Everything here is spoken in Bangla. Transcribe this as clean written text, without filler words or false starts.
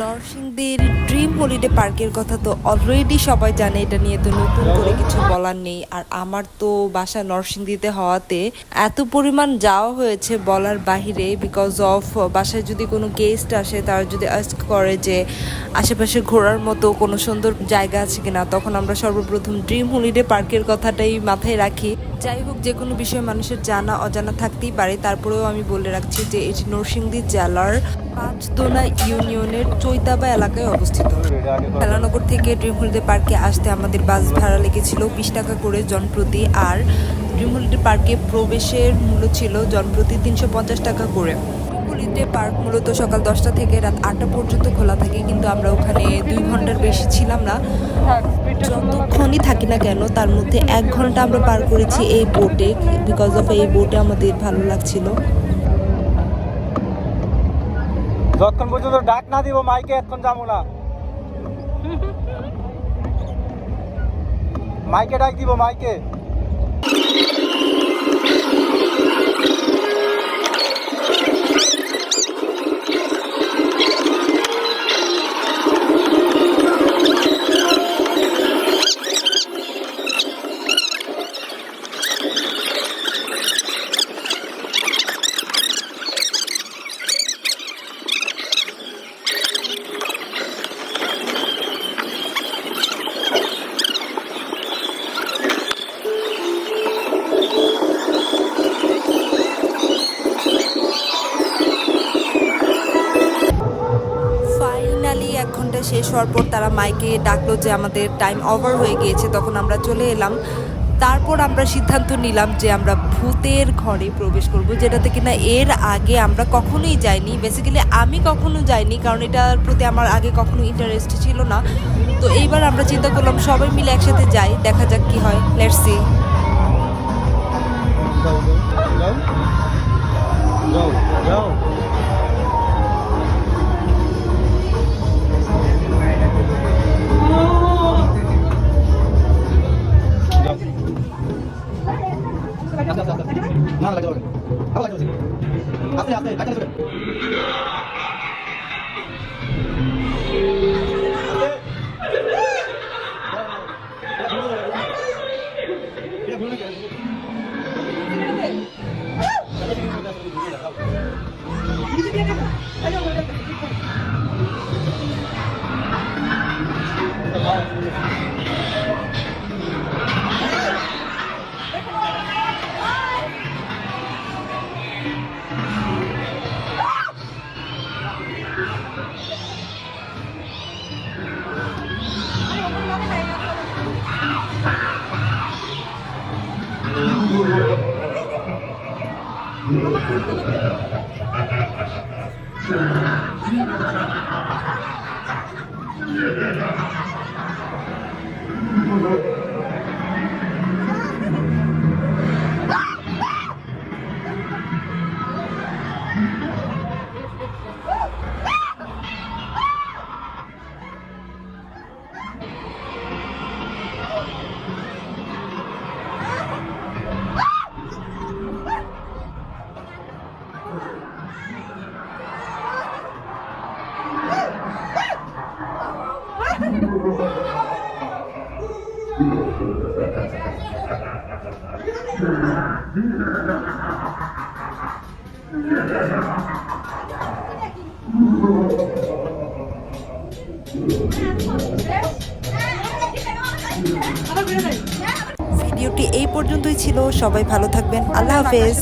নরসিংদীর ড্রিম হলিডে পার্কের কথা তো অলরেডি সবাই জানে, এটা নিয়ে তো নতুন করে কিছু বলার নেই। আর আমার তো বাসা নরসিংদীতে হওয়াতে এত পরিমাণ যাওয়া হয়েছে বলার বাহিরে, বিকজ অফ বাসায় যদি কোনো গেস্ট আসে তারা যদি আস্ক করে যে আশেপাশে ঘোরার মতো কোনো সুন্দর জায়গা আছে কিনা, তখন আমরা সর্বপ্রথম ড্রিম হলিডে পার্কের কথাটাই মাথায় রাখি। যাই হোক, যে কোনো বিষয়ে মানুষের জানা অজানা থাকতেই পারে, তারপরেও আমি বলে রাখছি যে এটি নরসিংদী জেলার পাঁচদোনা ইউনিয়নের চৈতাবা এলাকায় অবস্থিত। খেলানগর থেকে ড্রিম হলিডে পার্কে আসতে আমাদের বাস ভাড়া লেগেছিল 20 টাকা করে জনপ্রতি, আর ড্রিম হলিডে পার্কে প্রবেশের মূল্য ছিল জনপ্রতি 350 টাকা করে। হলিডে পার্ক মূলত সকাল 10টা থেকে রাত 8টা পর্যন্ত খোলা থাকে, কিন্তু আমরা ওখানে 2 ঘন্টার বেশি ছিলাম না। যতক্ষণই থাকি না কেন তার মধ্যে 1 ঘন্টা আমরা পার করেছি এই বোটে, বিকজ অফ এই বোটে আমাদের ভালো লাগছিল। যতক্ষণ পর্যন্ত ডাক না দিব মাইকে এতক্ষণ যাবো না। মাইকে ডাক দিব, মাইকে। শেষ হওয়ার পর তারা মাইকে ডাকলো যে আমাদের টাইম ওভার হয়ে গিয়েছে, তখন আমরা চলে এলাম। তারপর আমরা সিদ্ধান্ত নিলাম যে আমরা ভূতের ঘরে প্রবেশ করব, যেটাতে কিনা এর আগে আমরা কখনোই যাইনি। বেসিক্যালি আমি কখনো যাইনি, কারণ এটার প্রতি আমার আগে কখনো ইন্টারেস্ট ছিল না। তো এইবার আমরা চিন্তা করলাম সবাই মিলে একসাথে যাই, দেখা যাক কি হয়। Let's see. না লাগে হবে, ভালো লাগে আস্তে আস্তে কাছে চলে। ভিডিওটি এই পর্যন্তই ছিল। সবাই ভালো থাকবেন। আল্লাহ হাফেজ।